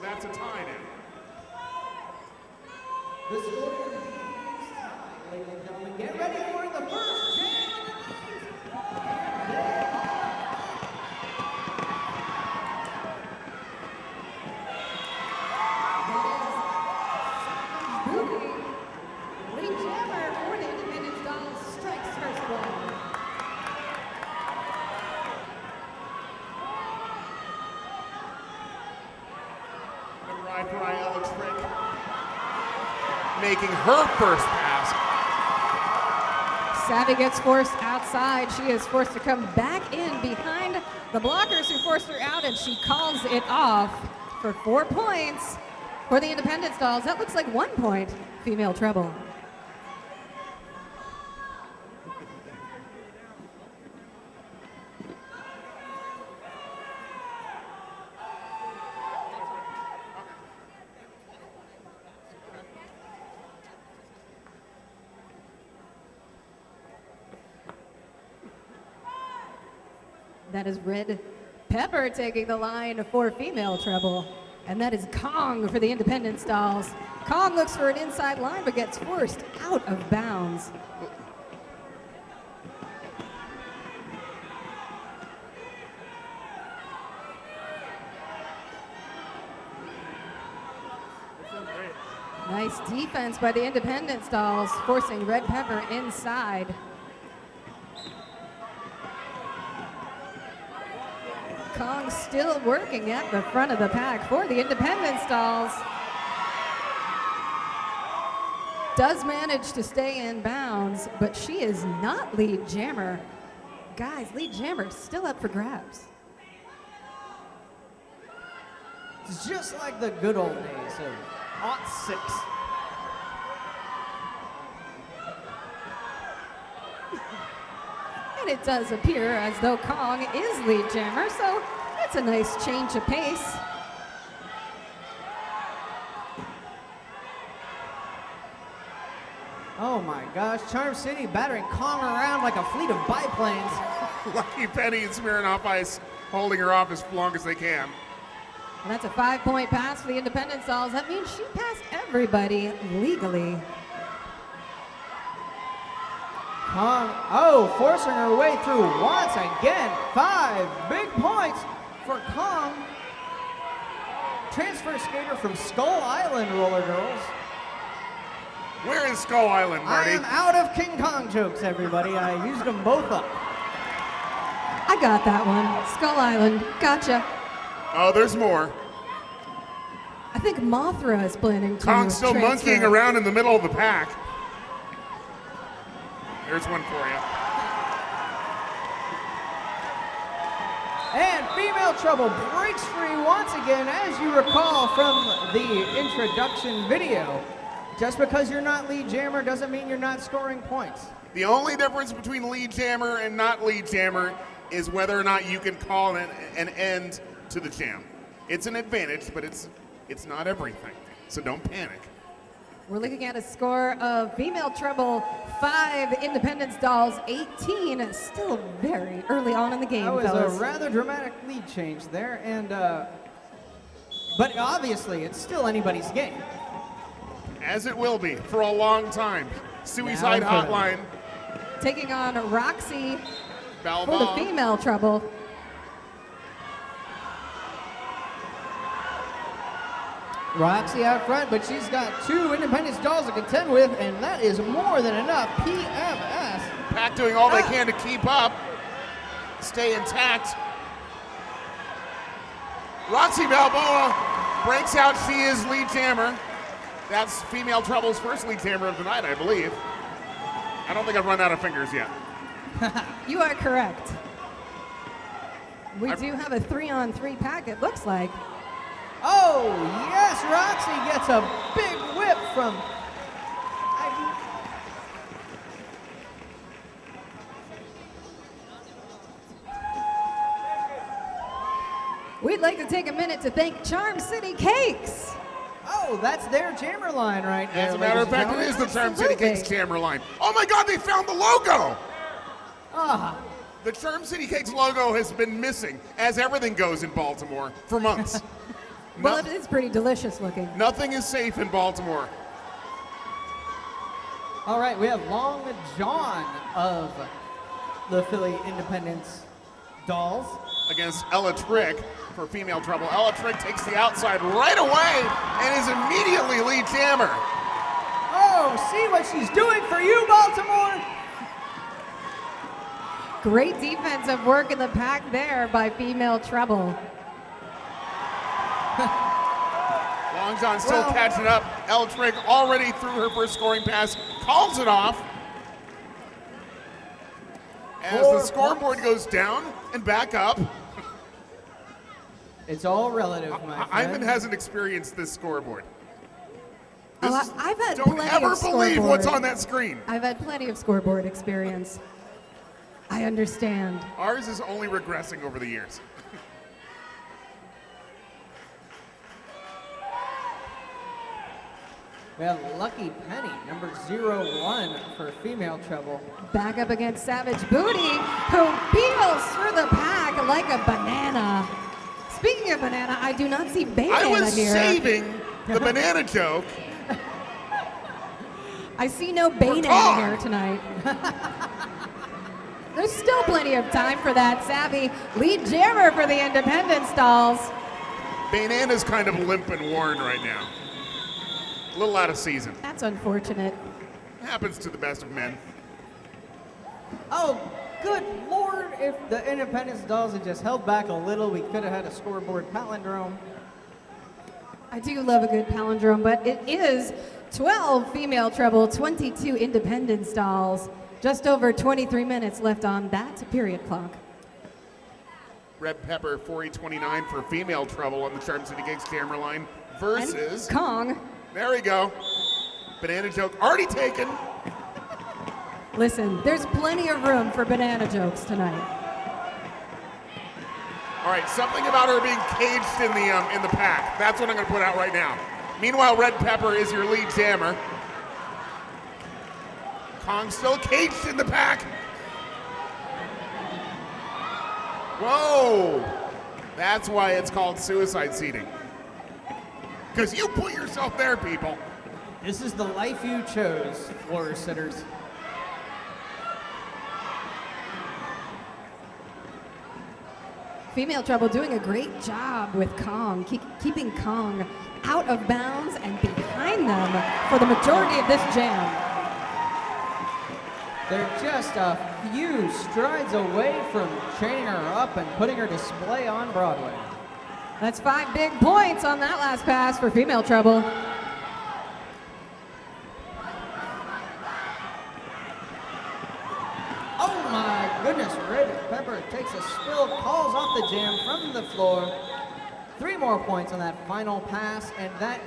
that's a tie now. The score is tied, ladies and gentlemen. Get ready for the first jam. Lee Jammer for the Independence Dolls strikes first one. Number 9 for Alex Frick, making her first pass. Savvy gets forced outside. She is forced to come back in behind the blockers who forced her out, and she calls it off for 4 points for the Independence Dolls. That looks like 1 point, female treble. That is Red Pepper taking the line for female treble. And that is Kong for the Independence Dolls. Kong looks for an inside line but gets forced out of bounds. Nice defense by the Independence Dolls, forcing Red Pepper inside. Kong still working at the front of the pack for the Independence Dolls. Does manage to stay in bounds, but she is not lead jammer. Guys, lead jammer still up for grabs. It's just like the good old days of '06. And it does appear as though Kong is lead jammer, so it's a nice change of pace. Oh my gosh, Charm City battering Kong around like a fleet of biplanes. Lucky Penny and Smirnoff Ice holding her off as long as they can. And that's a 5-point pass for the Independence Dolls. That means she passed everybody legally. Kong, forcing her way through once again. 5 big points for Kong. Transfer skater from Skull Island, Roller Girls. Where is Skull Island, Marty? I am out of King Kong jokes, everybody. I used them both up. I got that one. Skull Island. Gotcha. Oh, there's more. I think Mothra is planning to Kong's still transfer. monkeying around in the middle of the pack. There's one for you. And female trouble breaks free once again, as you recall from the introduction video. Just because you're not lead jammer doesn't mean you're not scoring points. The only difference between lead jammer and not lead jammer is whether or not you can call an end to the jam. It's an advantage, but it's not everything. So don't panic. We're looking at a score of female treble 5, Independence Dolls 18. Still very early on in the game, That was fellas. a rather dramatic lead change there, and but obviously it's still anybody's game. As it will be for a long time. Suicide Now Hotline. Taking on Roxy for the Balboa. female treble. Roxy out front, but she's got 2 Independence Dolls to contend with, and that is more than enough. PMS. Pack doing all they can to keep up, stay intact. Roxy Balboa breaks out. She is lead jammer. That's female Trouble's first lead jammer of the night, I believe. I don't think I've run out of fingers yet. You are correct. We do have a 3-on-3 pack, it looks like. Oh, yes, Roxy gets a big whip from... We'd like to take a minute to thank Charm City Cakes. Oh, that's their jammer line right there. As a matter of fact, it is the Charm City Absolutely. Cakes jammer line. Oh my God, they found the logo! Ah, The Charm City Cakes logo has been missing, as everything goes in Baltimore, for months. Well, No- it is pretty delicious looking. Nothing is safe in Baltimore. All right, we have Long John of the Philly Independence Dolls. Against Ella Trick for female trouble. Ella Trick takes the outside right away and is immediately lead jammer. Oh, see what she's doing for you, Baltimore! Great defensive work in the pack there by female treble. Long John still Well- catching up. Ella Trick already threw her first scoring pass, calls it off. As the 4 scoreboard points. goes down and back up. It's all relative, my friend. Ivan hasn't experienced this scoreboard. Oh, This is- I've had don't plenty ever of believe what's scoreboard. on that screen. I've had plenty of scoreboard experience. I understand. Ours is only regressing over the years. We have Lucky Penny, number 01 for female treble. Back up against Savage Booty, who peels through the pack like a banana. Speaking of banana, I do not see banana I was here. saving the banana joke. I see no banana Todd. here tonight. There's still plenty of time for that savvy lead jammer for the Independence Dolls. Banana's kind of limp and worn right now. A little out of season. That's unfortunate. Happens to the best of men. Oh, good lord, if the Independence Dolls had just held back a little, we could have had a scoreboard palindrome. I do love a good palindrome, but it is 12 female treble, 22 Independence Dolls. Just over 23 minutes left on that period clock. Red Pepper 4829 for female trouble on the Charm City Gigs camera line versus. And Kong. There we go. Banana joke already taken. Listen, there's plenty of room for banana jokes tonight. All right, something about her being caged in the pack. That's what I'm going to put out right now. Meanwhile, Red Pepper is your lead jammer. Kong still caged in the pack. Whoa! That's why it's called suicide seating. Because you put yourself there, people. This is the life you chose, floor sitters. Female treble doing a great job with Kong, keeping Kong out of bounds and behind them for the majority of this jam. They're just a few strides away from chaining her up and putting her display on Broadway. That's 5 big points on that last pass for female treble. Oh my goodness, Red Pepper takes a spill, calls off the jam from the floor. 3 more points on that final pass, and that,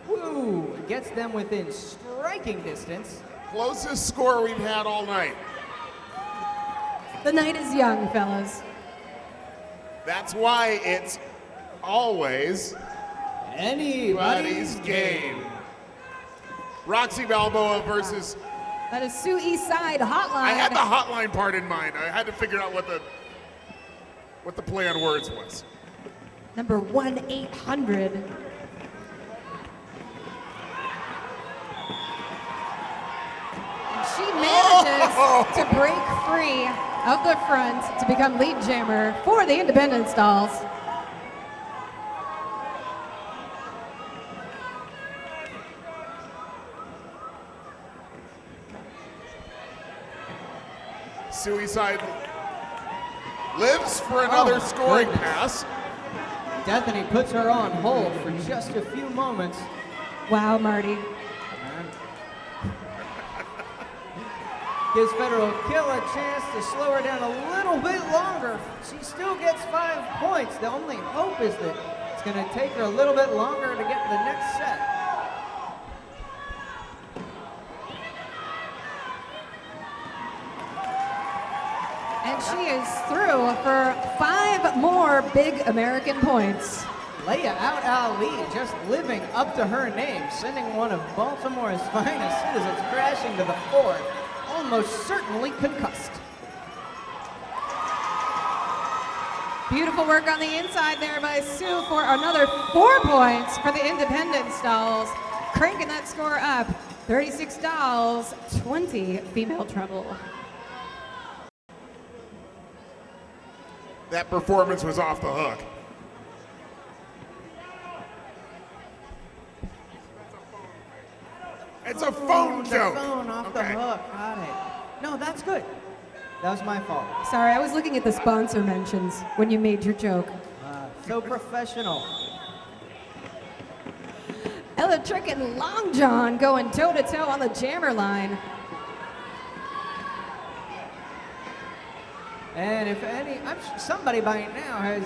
woo, gets them within striking distance. Closest score we've had all night. The night is young, fellas. That's why it's always Anybody's game. Roxy Balboa versus. That is Sioux East Side Hotline. I had the hotline part in mind. I had to figure out what the play on words was. Number 1-800. She manages to break free of the front to become lead jammer for the Independence Dolls. Suicide lives for another Oh, scoring goodness. pass. Bethany puts her on hold for just a few moments. Wow, Marty. Gives Federal Kill a chance to slow her down a little bit longer. She still gets 5 points. The only hope is that it's going to take her a little bit longer to get to the next set. And she is through for 5 more big American points. Leia Out Ali just living up to her name, sending one of Baltimore's finest citizens crashing to the floor, almost certainly concussed. Beautiful work on the inside there by Sue for another 4 points for the Independence Dolls. Cranking that score up. 36 Dolls, 20 Female Treble. That performance was off the hook. It's a phone The joke. phone off the Okay. hook. Got it. No, that's good. That was my fault. Sorry, I was looking at the sponsor mentions when you made your joke. So professional. Ella Trick and Long John going toe-to-toe on the jammer line. And if any, somebody by now has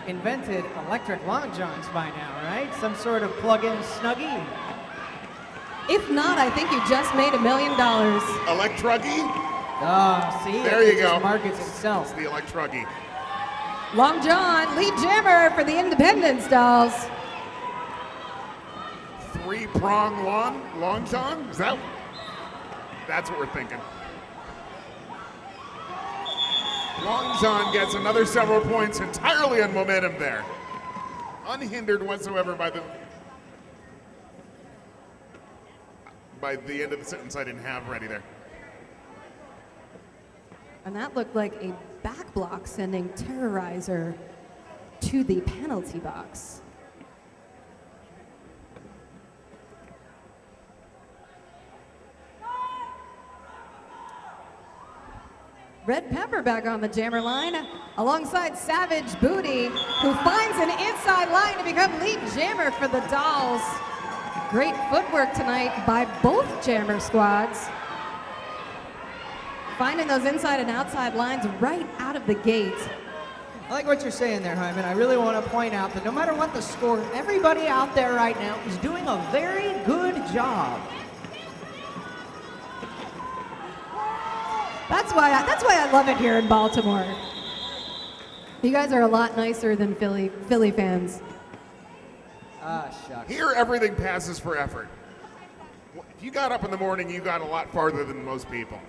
invented electric long johns by now, right? Some sort of plug-in Snuggie. If not, I think you just made $1 million. Electruggy? Oh, see? There it you just go. markets It's itself. the Electruggy. Long John, lead jammer for the Independence Dolls. Three-prong long john? Is that? That's what we're thinking. Long John gets another several points entirely on momentum there. Unhindered whatsoever by the end of the sentence I didn't have ready there. And that looked like a back block sending Terrorizer to the penalty box. Red Pepper back on the jammer line alongside Savage Booty, who finds an inside line to become lead jammer for the Dolls. Great footwork tonight by both jammer squads. Finding those inside and outside lines right out of the gate. I like what you're saying there, Hyman. I really want to point out that no matter what the score, everybody out there right now is doing a very good job. That's why I love it here in Baltimore. You guys are a lot nicer than Philly fans. Ah, shucks. Here, everything passes for effort. If you got up in the morning, you got a lot farther than most people.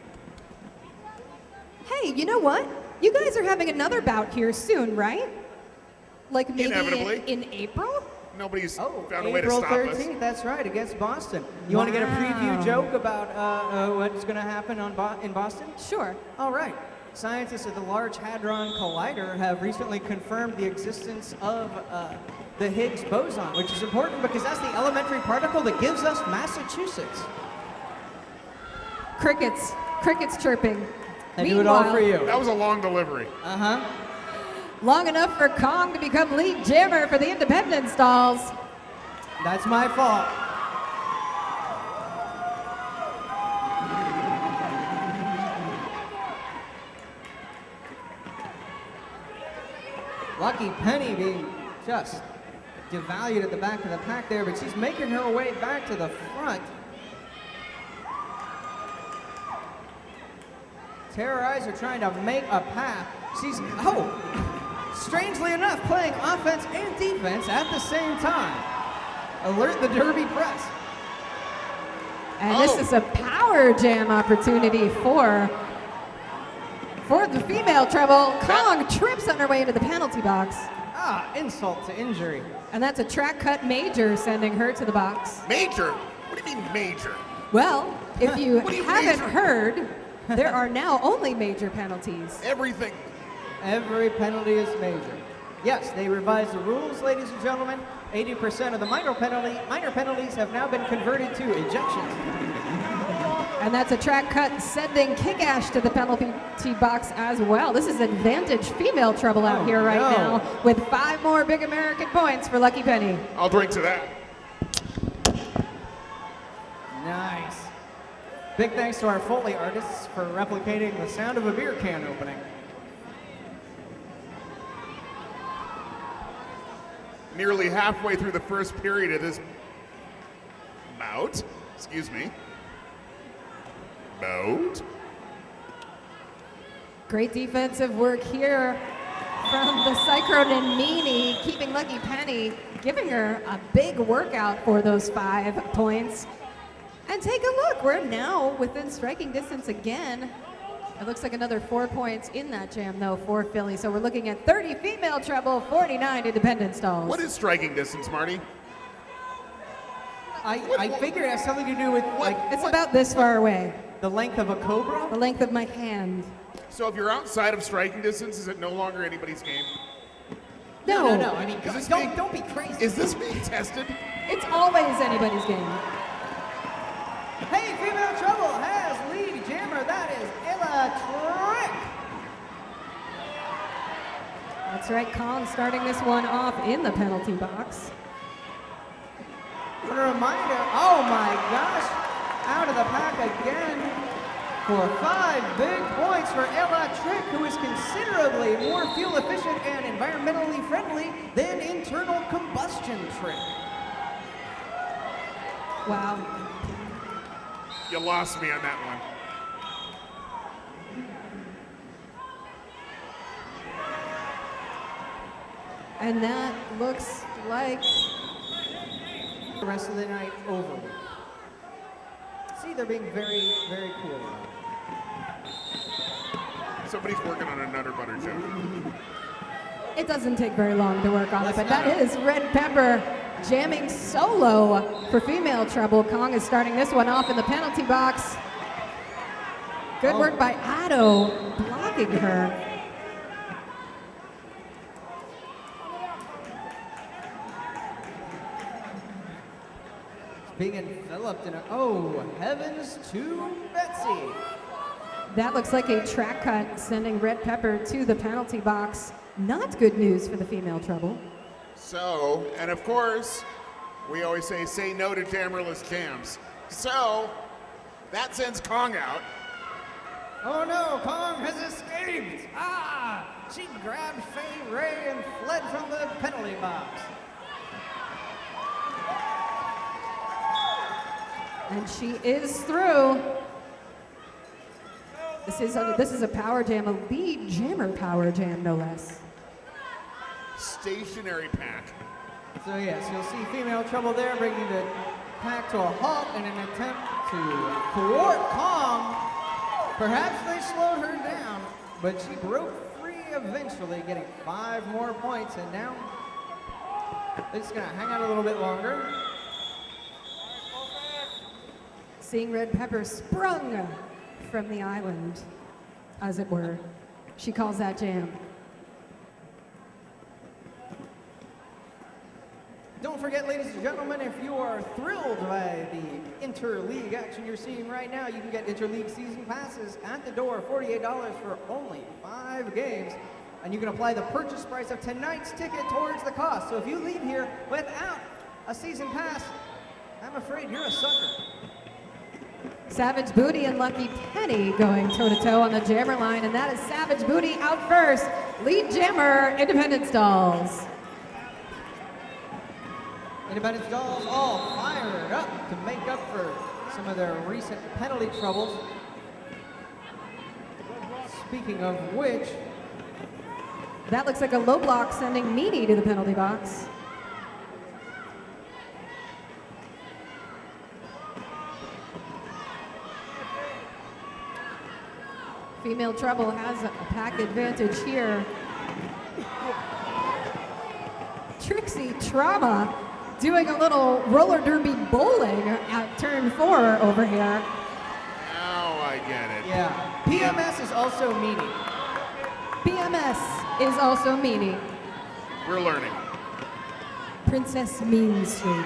Hey, you know what? You guys are having another bout here soon, right? Like maybe Inevitably. in April? Nobody's Oh, found a way to April stop 13th, us. that's right, against Boston. You want to get a preview Wow. joke about what's going to happen in Boston? Sure. All right. Scientists at the Large Hadron Collider have recently confirmed the existence of the Higgs boson, which is important because that's the elementary particle that gives us Massachusetts. Crickets chirping. They do it all for Meanwhile, you. That was a long delivery. Uh-huh. long enough for Kong to become lead jammer for the Independence Dolls. That's my fault. Lucky Penny being just devalued at the back of the pack there, but she's making her way back to the front. Terrorizer trying to make a path. She's, strangely enough, playing offense and defense at the same time. Alert the Derby press. And this is a power jam opportunity for the female treble. Kong trips on her way into the penalty box. Ah, insult to injury. And that's a track cut major sending her to the box. Major? What do you mean major? Well, if you What do you haven't major? heard, there are now only major penalties. Everything. Every penalty is major. Yes, they revised the rules, ladies and gentlemen. 80% of the minor penalties have now been converted to ejections. And that's a track cut sending Kick Ash to the penalty box as well. This is advantage female treble out here right no. now with 5 more big American points for Lucky Penny. I'll drink to that. Nice. Big thanks to our Foley artists for replicating the sound of a beer can opening. Nearly halfway through the first period of this bout. Excuse me. Bout. Great defensive work here from the Cyclone and Meanie, keeping Lucky Penny, giving her a big workout for those 5 points. And take a look, we're now within striking distance again It looks like another 4 points in that jam, though, for Philly. So we're looking at 30 female treble, 49 independent stalls. What is striking distance, Marty? I figured it has something to do with like It's about this far away, the length of a cobra. the length of my hand. So if you're outside of striking distance, is it no longer anybody's game? No, No. I mean, Is this being- don't be crazy. Is this being tested? it's always anybody's game. Hey, female treble has lead jammer. That is Ella Trick. That's right, Kong starting this one off in the penalty box. What a reminder. Oh my gosh. Out of the pack again for 5 big points for Ella Trick, who is considerably more fuel efficient and environmentally friendly than internal combustion Trick. Wow. You lost me on that one. And that looks like The rest of the night over. See, they're being very, very cool. Somebody's working on a Nutter Butter joke. it doesn't take very long to work on it, but that is Red Pepper jamming solo for female treble. Kong is starting this one off in the penalty box. Good work by Otto blocking her. Being enveloped in a, oh, heavens to Betsy. That looks like a track cut sending Red Pepper to the penalty box. Not good news for the female treble. So, and of course, we always say no to jammerless jams. So, that sends Kong out. Oh no, Kong has escaped! Ah! She grabbed Faye Ray and fled from the penalty box. And she is through. This is a power jam, a lead jammer power jam, no less. Stationary pack. So yes, you'll see female treble there bringing the pack to a halt in an attempt to thwart Kong. Perhaps they slowed her down, but she broke free eventually, getting 5 more points, and now they're just gonna hang out a little bit longer. Seeing Red Pepper sprung from the island, as it were. She calls that jam. Don't forget, ladies and gentlemen, if you are thrilled by the interleague action you're seeing right now, you can get interleague season passes at the door, $48 for only 5 games. And you can apply the purchase price of tonight's ticket towards the cost. So if you leave here without a season pass, I'm afraid you're a sucker. Savage Booty and Lucky Penny going toe-to-toe on the jammer line, and that is Savage Booty out first. Lead jammer, Independent Stalls. Independent Stalls all fired up to make up for some of their recent penalty troubles. Speaking of which, That looks like a low block sending Meany to the penalty box. Female treble has a pack advantage here. Trixie Trauma doing a little roller derby bowling at turn 4 over here. Now I get it. yeah, PMS is also meaty. PMS is also Meany. We're learning. Princess Mean Streak.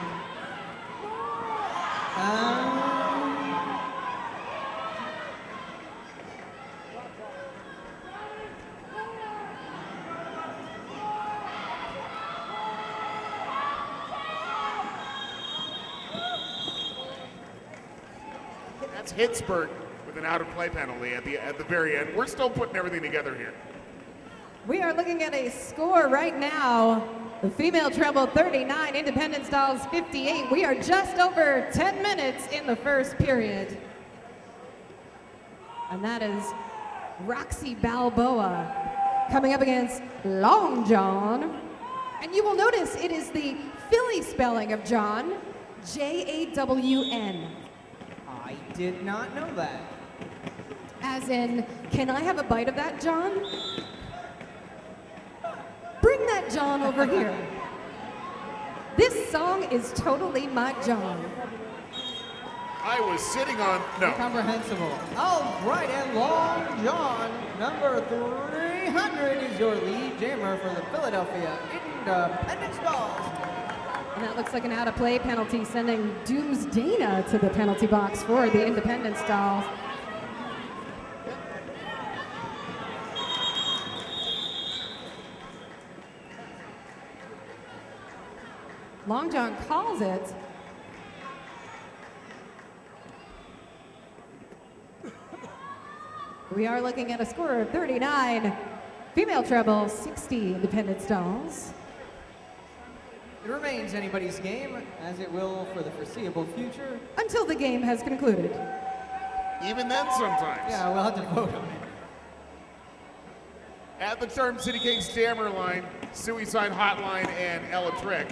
That's Hittsburg with an out of play penalty at the very end. We're still putting everything together here. We are looking at a score right now. The female treble 39, Independent Stalls 58. We are just over 10 minutes in the first period. And that is Roxy Balboa coming up against Long John. And you will notice it is the Philly spelling of John, Jawn. I did not know that. As in, can I have a bite of that, John? Bring that John over here. This song is totally my John. I was sitting on, no. Incomprehensible. All right, and Long John, number 300, is your lead jammer for the Philadelphia Independence Dolls. And that looks like an out-of-play penalty, sending Dooms Dana to the penalty box for the Independence Dolls. Long John calls it. We are looking at a score of 39. Female treble, 60 Independence Dolls. It remains anybody's game, as it will for the foreseeable future. Until the game has concluded. Even then sometimes. Yeah, we'll have to vote on it. At the Charm City Kings Jammer line, Suicide Hotline and Ella Trick.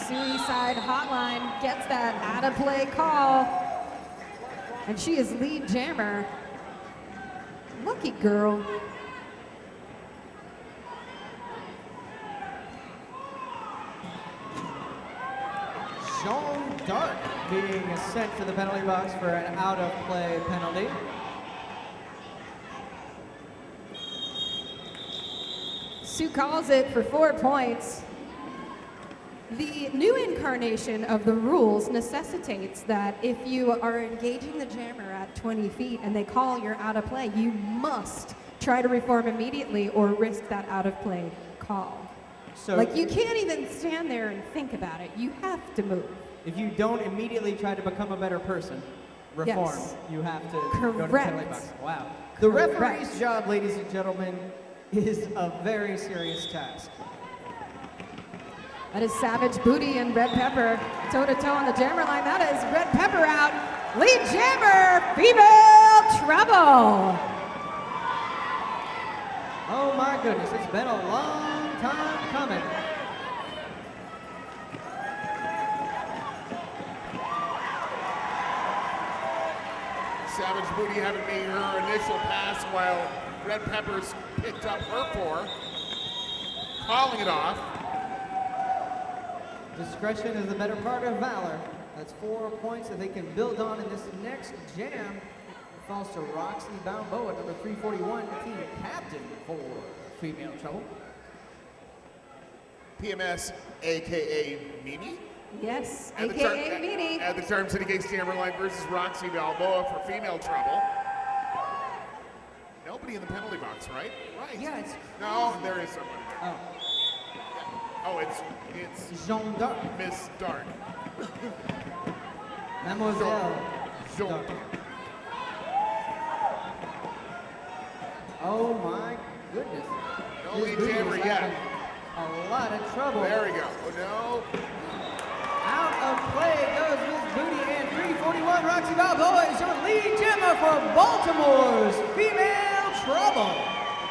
Suicide Hotline gets that out-of-play call. And she is lead jammer. Lucky girl. Jean Dark being sent to the penalty box for an out-of-play penalty. Sue calls it for 4 points. The new incarnation of the rules necessitates that if you are engaging the jammer at 20 feet and they call you're out of play, you must try to reform immediately or risk that out of play call. So Like, you can't even stand there and think about it. You have to move. if you don't immediately try to become a better person, reform, Yes. you have to go to the Correct. penalty box. Wow. The Correct. referee's job, ladies and gentlemen, is a very serious task. That is Savage Booty and Red Pepper toe-to-toe on the jammer line. That is Red Pepper out. Lead jammer, female treble. Oh my goodness, it's been a long time coming. Savage Booty having made her initial pass while Red Peppers picked up her 4. Calling it off. Discretion is the better part of valor. That's 4 points that they can build on in this next jam. It falls to Roxy Balboa, number 341, team captain for female treble. PMS, a.k.a. Mimi. Yes, At the AKA Meanie. At the Charm City Kings Jammer line versus Roxy Balboa for female treble. Nobody in the penalty box, right? Right. Yeah, it's No, there is somebody. oh, Oh, it's Jean d'Arc, Miss Dark. Mademoiselle Jean. d'Arc. Oh my goodness. No This lead booty jammer is yet. having a lot of trouble. There we go. Oh, no. Out of play goes Miss Booty, and 341 Roxy Balboa is your lead jammer for Baltimore's female treble.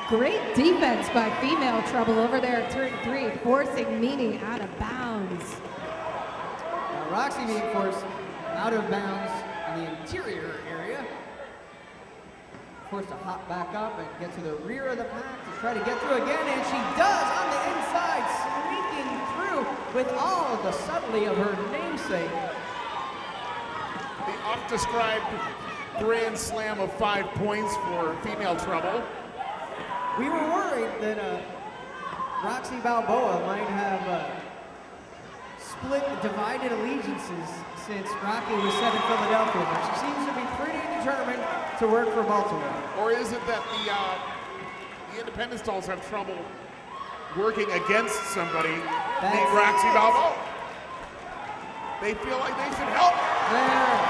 Great defense by female treble over there at turn 3, forcing Meanie out of bounds. Now Roxy being forced out of bounds in the interior area. Forced to hop back up and get to the rear of the pack to try to get through again, and she does on the inside, sneaking through with all of the subtlety of her namesake. The oft-described grand slam of 5 points for female treble. We were worried that Roxy Balboa might have divided allegiances since Rocky was set in Philadelphia, but she seems to be pretty determined to work for Baltimore. Or is it that the Independence Dolls have trouble working against somebody named Roxy Balboa? They feel like they should help. There,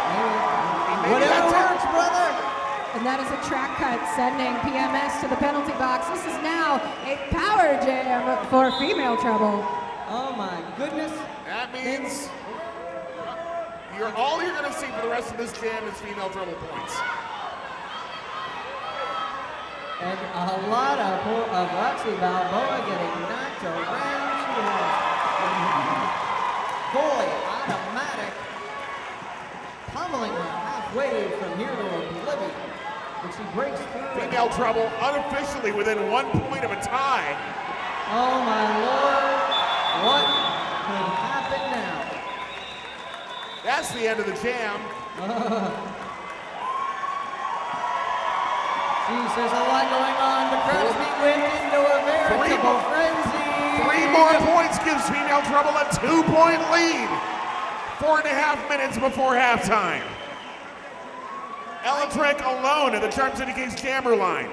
Maybe whatever that's it. works, brother. And that is a track cut sending PMS to the penalty box. This is now a power jam for female treble. Oh my goodness. That means all you're going to see for the rest of this jam is female treble points. And a lot of Roxy Balboa getting knocked around. She has fully automatic pummeling her halfway from breaks through. Female Trouble unofficially within 1 point of a tie. Oh my Lord, what could happen now? That's the end of the jam. Geez, there's a lot going on. The crowd's being whipped into a veritable frenzy. 3 more points gives Female Trouble a 2-point lead. 4.5 minutes before halftime. Ella Trick alone at the Charm City Kings jammer line.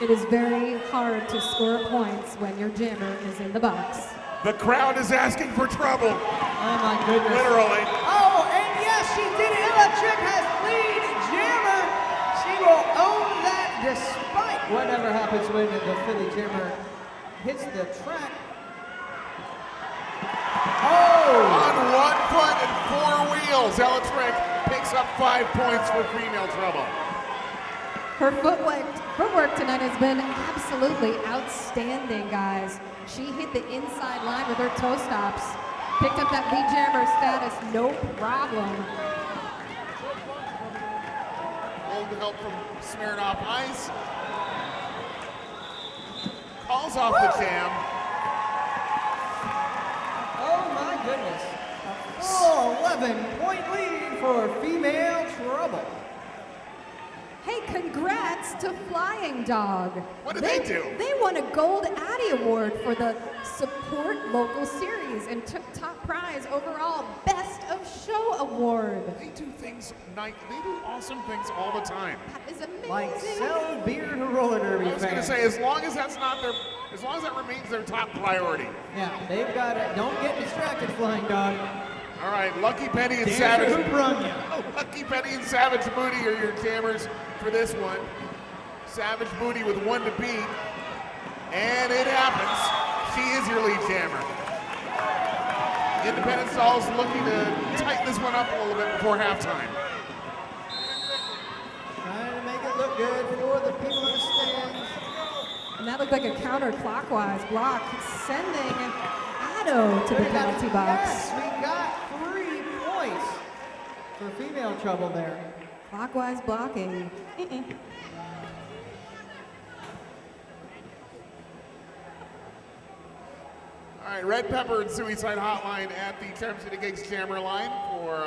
It is very hard to score points when your jammer is in the box. The crowd is asking for trouble. Oh my goodness. Literally. Oh, and yes, she did it. Ella Trick has lead jammer. She will own that despite whatever happens when the Philly jammer hits the track. Oh! On 1 foot and 4 wheels, Ella Trick picks up 5 points for Female Trouble. Her footwork tonight has been absolutely outstanding, guys. She hit the inside line with her toe stops, picked up that lead jammer status, no problem. Little help from Smirnoff Ice. Calls off the jam. Oh my goodness. A full 11-point lead for Female Trouble. Hey, congrats to Flying Dog. What did they do? They won a Gold Addy Award for the Support Local Series and took top prize overall Best of Show Award. They do things they do awesome things all the time. That is amazing. Like sell beer to roller derby I was gonna fans. say, as long as that remains their top priority. Yeah, they've got it. Don't get distracted, Flying Dog. All right, Lucky Penny and Dancer Savage. who brung ya. Lucky Penny and Savage Booty are your jammers for this one. Savage Booty with 1 to beat. And it happens. She is your lead jammer. Independent Stalls looking to tighten this one up a little bit before halftime. Trying to make it look good for the people in the stands. And that looked like a counterclockwise block, sending Addo to the penalty box. Yes, we got 3 points for Female Trouble there. Clockwise blocking. All right, Red Pepper and Suicide Hotline at the Charm City Kings jammer line for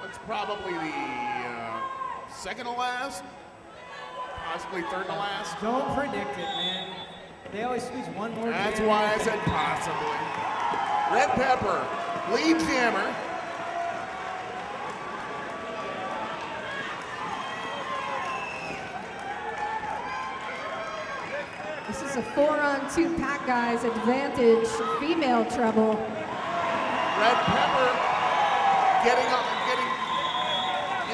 what's probably the second to last, possibly third to last. Don't predict it, man. They always squeeze one more. That's jam. why I said possibly. Red Pepper, lead jammer. This is a 4-on-2 pack, guys. Advantage, Female Trouble. Red Pepper getting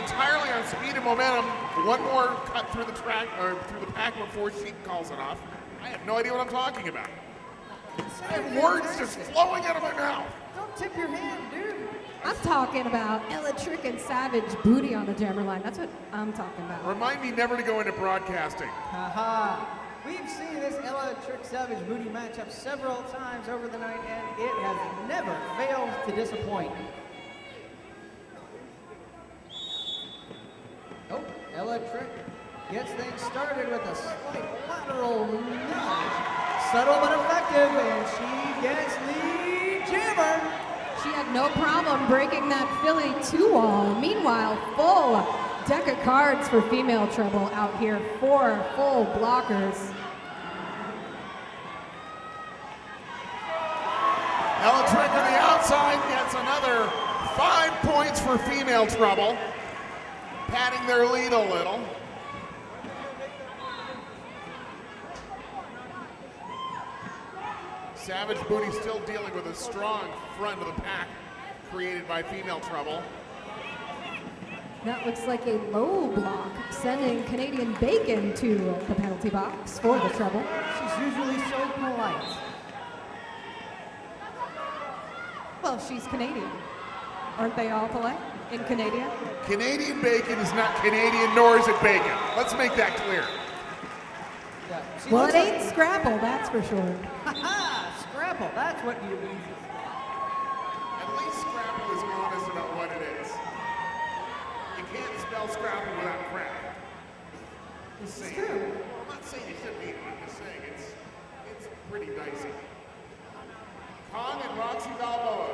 entirely on speed and momentum. One more cut through the track or through the pack before she calls it off. I have no idea what I'm talking about. I have words just flowing out of my mouth. Don't tip your hand, dude. I'm talking about Ella Trick and Savage Booty on the jammer line. That's what I'm talking about. Remind me never to go into broadcasting. Haha. We've seen this Ella Trick Savage Booty matchup several times over the night, and it has never failed to disappoint. Oh, Ella Trick gets things started with a slight lateral nudge. Subtle but effective, and she gets lead jammer. She had no problem breaking that Philly 2-wall. Meanwhile, full deck of cards for Female Trouble out here. 4 full blockers. Ella Trick on the outside gets another 5 points for Female Trouble, padding their lead a little. Savage Booty still dealing with a strong front of the pack created by Female Trouble. That looks like a low block, sending Canadian Bacon to the penalty box for the Trouble. She's usually so polite. Well, she's Canadian. Aren't they all polite in Canada? Canadian Bacon is not Canadian, nor is it bacon. Let's make that clear. Yeah. She Well, looks it like- ain't Scrapple, that's for sure. Ha-ha! Scrapple, that's what you use. At least Scrapple is honest about what it is. you can't spell Scrabble without crack. This is Saying. true. Well, I'm not saying you shouldn't eat it. I'm just saying it's pretty dicey. Kong and Roxy Balboa.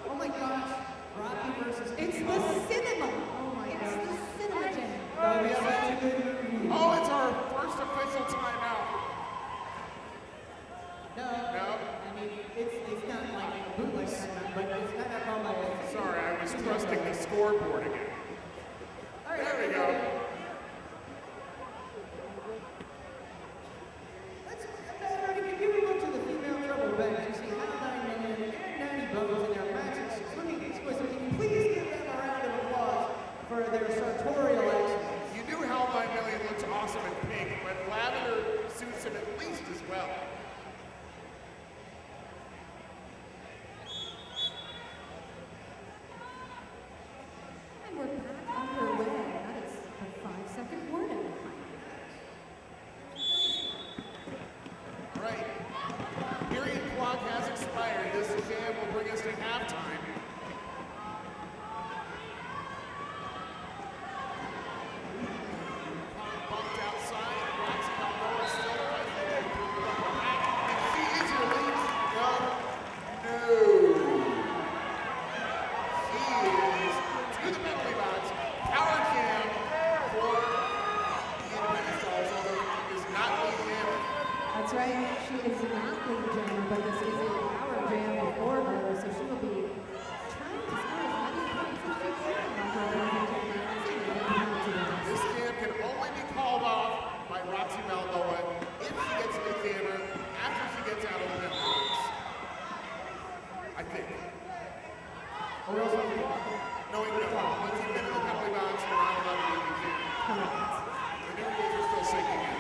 Oh my gosh. Rocky versus It's the cinema. Oh my God. It's the cinema jam. Oh, it's our first official timeout. No. No? I mean, it's not like a bootleg segment, but it's kind of called by a... Sorry, I was trusting the scoreboard again. All right, There we go. If you look to the female treble bench, you see Hal Diamond and Natty Bones in their matches looking exquisite. Can you please give them a round of applause for their sartorial excellence? You knew Hal 9 Million looks awesome in pink, but lavender suits him at least as well. And we're back underway. That is a 5-second warning. All right. Period clock has expired. This jam will bring us to halftime. Bumped outside. Roxy Balboa still fighting. And she is your lead. No. She is to the penalty box. Power jam for the Independence Dolls, although it is not lead jam. That's right. She is not lead jammer, but this is a power jam before her, so she will be trying to score as many points as she can on her ladies and gentlemen. This jam can only be called off by Roxy Balboa if she gets the jammer after she gets out of the penalty box. I think. Or else No, once you've been in the penalty box, you're not allowed to do the jam. Correct. The new rules are still sinking in.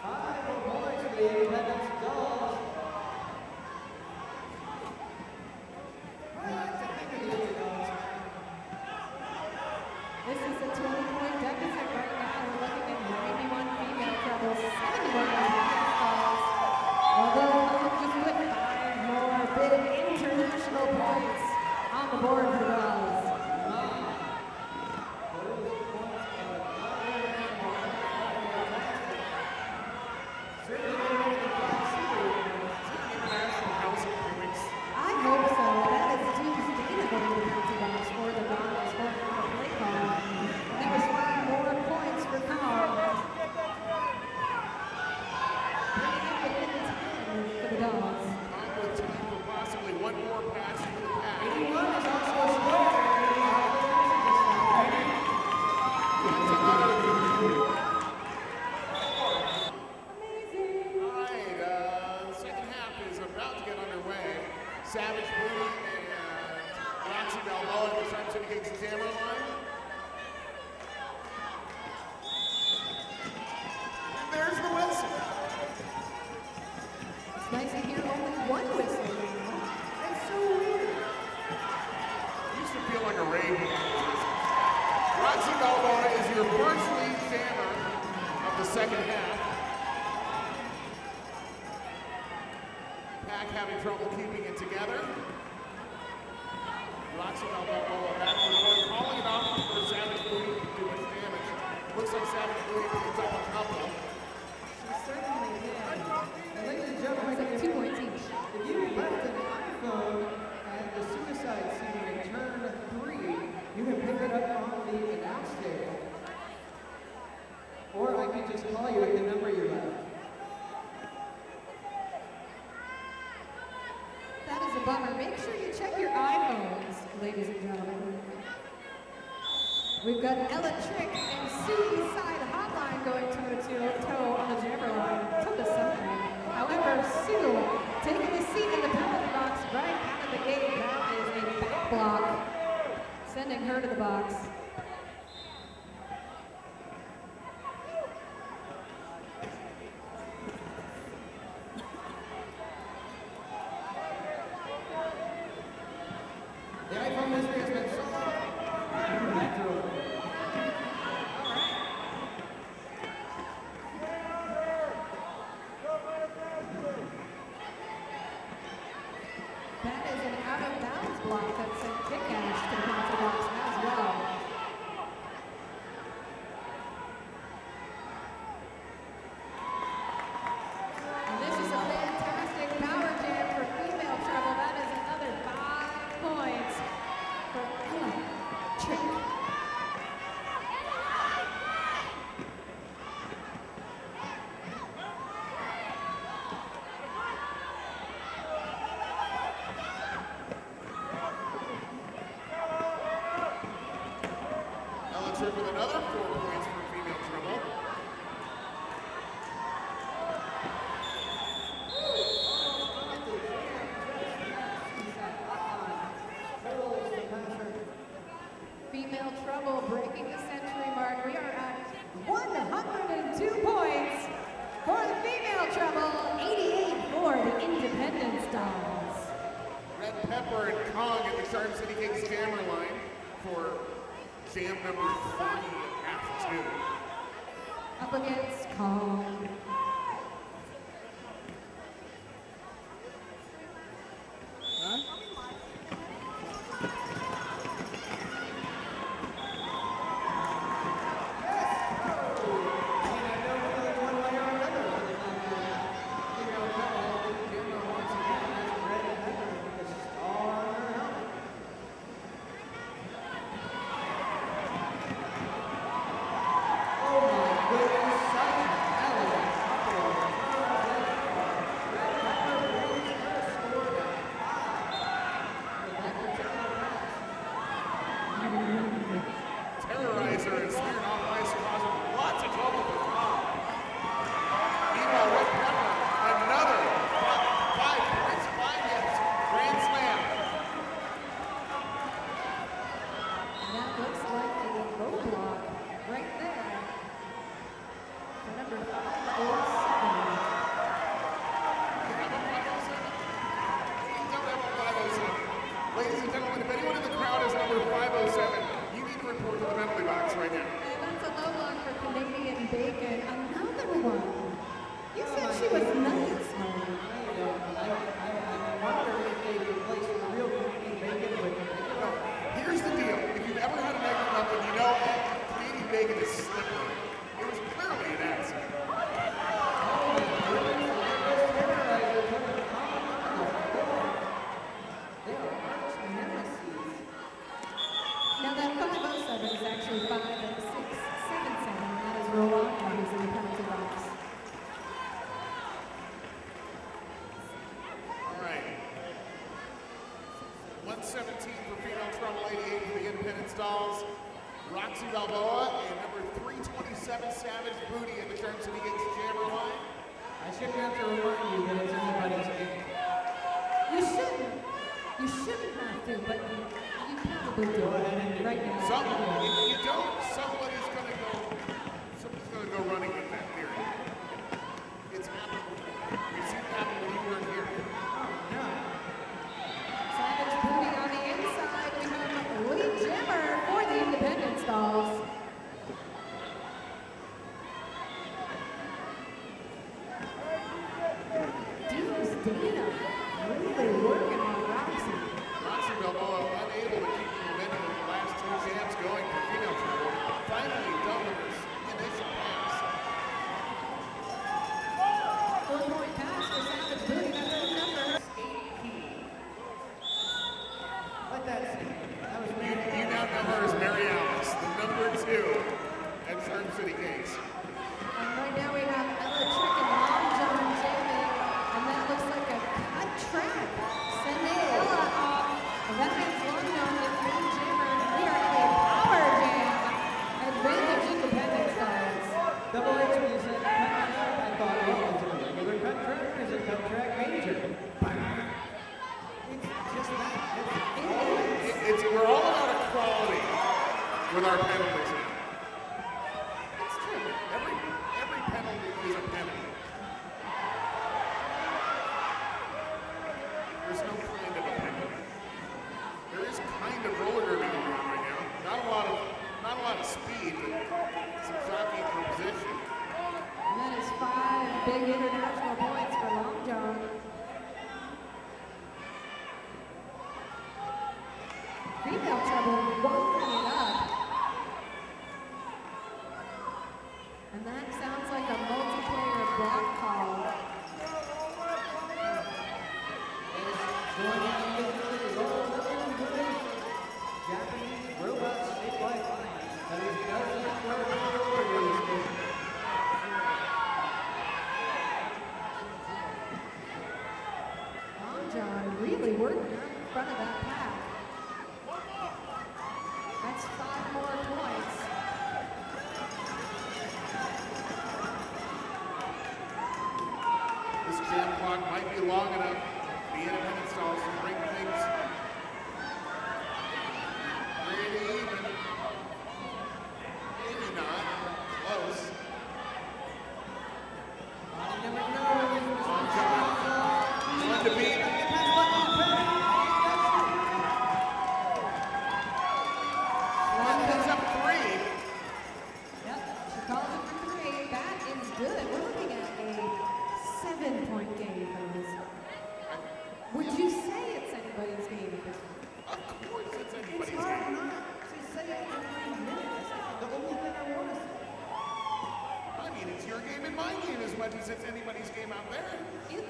5 points for the Independence Dolls. This is a 20-point deficit right now. We're looking at 91 female trebles, 71 Independence Dolls. Although Hope just put 5 more big international points on the board for Dolls. International House of Points. I hope so. That is James Dana going to the penalty box for the Dolls for the play call. That was 5 more points for Carl. Bringing it within 10 for the Dolls. On with time for possibly one more pass into the pack. 81 is also a square. Amazing. All right, the second half is about to get underway. Savage Booty and Roxy Balboa at the Time City Gigs Jammer line. And there's the whistle. It's nice to hear only one whistle. That's so weird. Used to feel like a rave when I was listening. Roxy Balboa is your first lead jammer of the second half. Pack having trouble keeping it together. Roxy Balboa back to the board, calling it off for Savage Booty to do much damage. Looks like Savage Booty picks up a couple. She certainly did. And ladies and gentlemen, It's like 2 points each. if you left an iPhone at the suicide scene in turn 3, you can pick it up on the announce table. Or I can just call you at the number you left. That is a bummer. Make sure you check your iPhones, ladies and gentlemen. We've got Ella Trick and Suicide Hotline going toe-to-toe on the jammer line. Toe to something. However, Sue taking a seat in the penalty box right out of the gate. That is a back block, sending her to the box. The iPhone mystery has been solved. Back to over. That is an out of bounds men's block that sent Kid Cash to the penalty box as well. And this is a fantastic power jam for female treble. That is another 5 points for Ella Trick. Ella Trick with another 4 points for female treble. Female treble breaking the century mark. We are at 102 points for the female treble, 88 for the Independence Dolls. Red Pepper and Kong at the Charm City Kings jammer line for jam number 3 half 2. Up against Kong. Terrorizer and Smeared on Ice causing lots of trouble for Kong. Meanwhile, Red Pepper, another 5 points, 5 hits, grand slam. And that looks like a roadblock right there for number 507. Ladies and gentlemen, if anyone in the crowd is number 507, you need to report to the penalty box right now. And that's a low one for Canadian Bacon. Another one. You said she was nice, Marty. I wonder if they replaced the real Canadian Bacon with Here's the deal. If you've ever had an egg muffin, you know Canadian bacon is slippery. It was clearly an accident. Now that 507 is actually 5677. That is Rolanda who's in the penalty box. All right. 117 for female treble, 88 for the Independence Dolls. Roxy Balboa and number 327 Savage Booty at the Charm City Kings jammer line. I shouldn't have to remind you that it's anybody's game. You shouldn't. You shouldn't have to, but you probably do right now. If you don't, somebody's gonna go running with that theory. It's happened before. We've seen it happen when you weren't here. Savage Booty on the inside. We have Lee Jimmer for the Independence Dolls. Deuce Dana really working on Roxy. Roxy Balboa unable to keep the momentum of the last 2 jams going for female treble. Finally done with this initial pass. 4-point pass for Savage Booty. That's a number. Let that sink. That was You now know her as Mary Alice, the number 2 at Charm City Kings. And right now we have Ella Trick and Long John jamming, and that looks like a cut track. Sending Ella off. And that means Long John gets Lee Jimmer. We are in a power jam. Advantage Independence Dolls. Double H when you said cut track, I thought, oh, is it a regular cut track or is it cut track major? It's just that. We're all about equality with our penalties. It's true. Every penalty is a penalty. There's no kind of a penalty. There is kind of roller derby going on right now. Not a lot of speed, but some jockeying for position. And that is 5 big international points for Long John. Going out to the Japanese Robot Statewide Finals. That is doesn't work for Long John really working out in front of that pack. That's 5 more points. This jam clock might be long enough. The independent stalls to bring things pretty even. Maybe not. Close. You never know. Long John. One to beat. Long picks up 3. Yep, she calls it for 3. That is good. We're looking at a 7-point game, fellas. Would you say it's anybody's game at this point? Of course it's It's anybody's hard game. not to say it every minute. That's the only thing I want to say. I mean, it's your game and my game as much as it's anybody's game out there.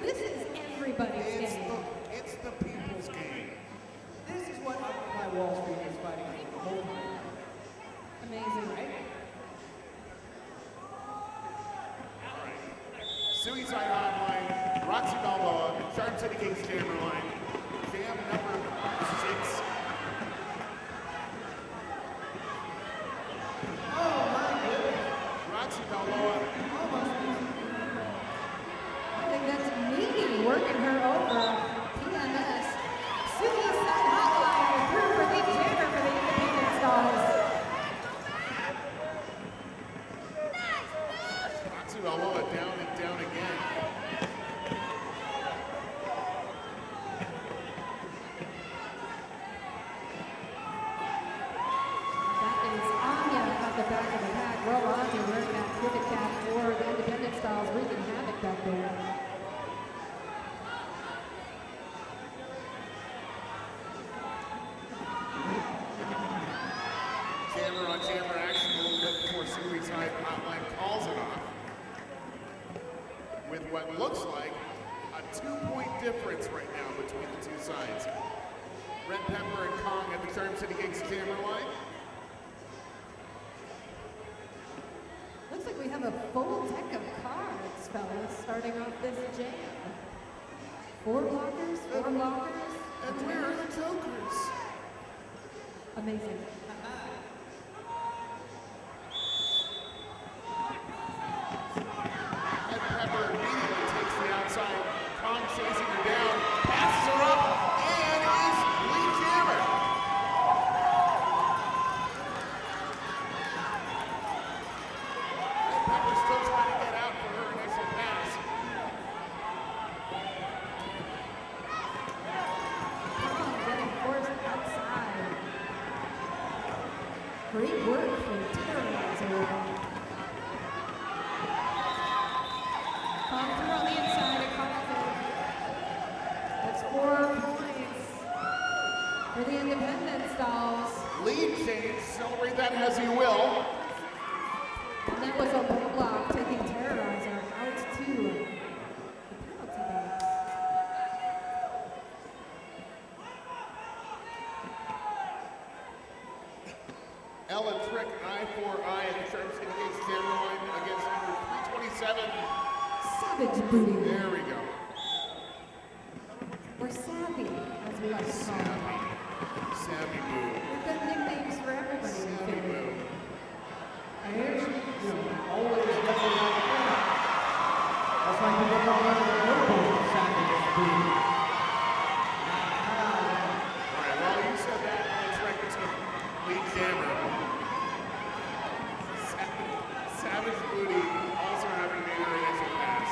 This is everybody's game. It's the people's game. This is what Occupy Wall Street is fighting for the whole time. Amazing, right? Suicide Hotline, Roxy Balboa, Charm City Kings Jammer Line, jam number 6. Oh my goodness. Roxy Balboa, I think that's me working her over. PMS. Suicide Hotline through for the jammer for the independent stalls. Roxy Balboa down and down again. That is Anya at the back of the pack. Roll Anya wearing that cricket cap for the independent styles, wreaking havoc back there. Jammer on jammer action a little bit before Suicide Hotline calls it off. With what looks like a 2-point difference right now between the two sides. Red Pepper and Kong at the Charm City Kings Jammer Line. Looks like we have a full deck of cards, fellas, starting off this jam. 4 blockers, 4 blockers. And where are the jokers? Amazing. Red Pepper immediately takes the outside. Kong chasing her down, passes her up, and is lead jammer. Red Pepper still trying to get out for her initial pass. Kong getting forced outside. Great work from Terrorizer. Kong through on the inside and calls it. That's 4 points for the independent stalls. Lead change, celebrate that as you will. And that was a low block taking Terrorizer out to the penalty box. Ella Trick, eye for eye at the Charm City Kings Jammer Line against number 327. Savage booty. There we go. Or Savvy, as we like to call Savvy. it. Savvy Boo. We've got nicknames for everybody. in Savvy Philly. Boo. And here's, always definitely not the front. That's why people call it the Liverpool Savage Booty. All right, well, you said that, let's right to lead jammer. Savage Booty also having made her initial pass.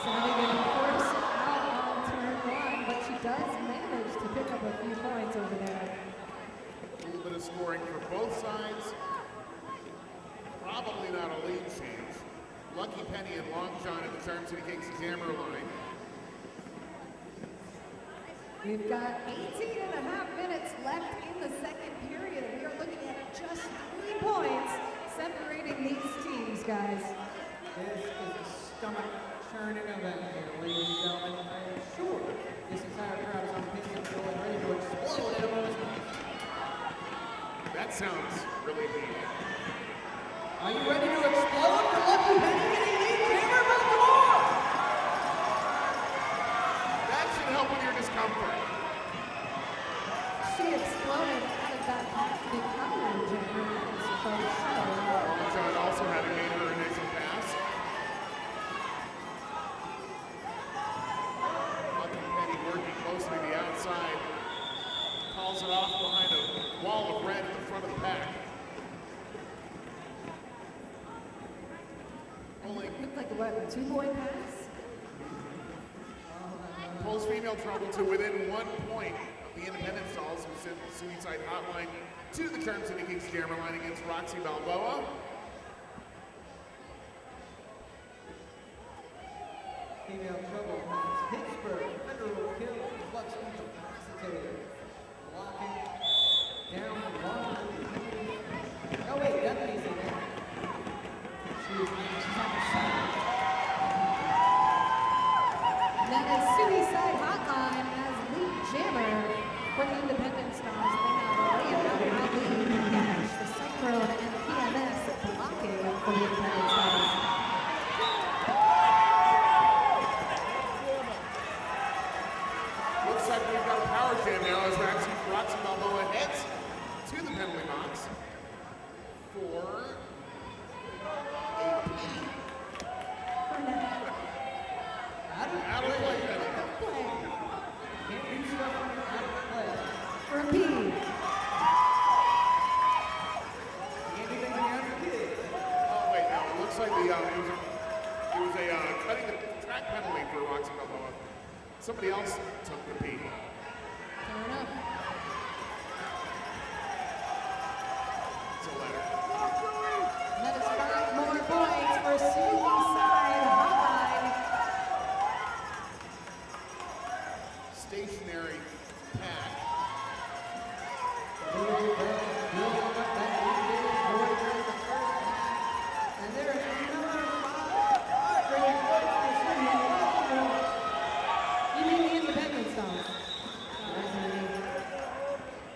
Savvy getting forced out on turn 1, but she does manage to pick up a few points over there. A little bit of scoring for both sides. Probably not a lead change. Lucky Penny and Long John at the Charm City Kings Jammer Line. We've got 18 and a half minutes left in the second period. We are looking at just 3 points separating these teams, guys. This is a stomach turning event here, ladies and gentlemen. I am sure this entire crowd is on pins and needles ready to explode in a moment's notice. That sounds really neat. Are you ready to explode for Lucky Penny getting lead jammer by the door? That should help with your discomfort. She exploded out of that becoming a jammer. It's so Long John also having made her initial pass. Lucky Penny working closely the outside. Calls it off behind a wall of red in the front of the pack. Pulling, Looked like what, a 2-point pass? pulls female trouble to within 1 point of the independent stalls who sent the Suicide Hotline to the Charm City Kings jammer line against Roxy Balboa. Female trouble has Pittsburgh, Federal Kill, Flux Incapacitated. Blocking down the ball. Oh wait, Deputy's in there. She's on the side. That is Suicide Hotline as lead jammer for the Independent Stars. They have Leonardo Ali, Gash, the Cyclone, and PMS blocking for the Independent Stars. Looks like we've got a power jam now as Roxy Balboa heads to the penalty box for a For now. out of play penalty. Play. Can't do stuff out of play. For a P. Can't do anything out of kid. Oh wait, no, it looks like it was a cutting the track penalty for Roxy Balboa. Somebody else took the P. Fair enough. It's a letter. That is 5 more points for Suicide Hotline. Stationary pack. And there is another You mean the Independent Stars?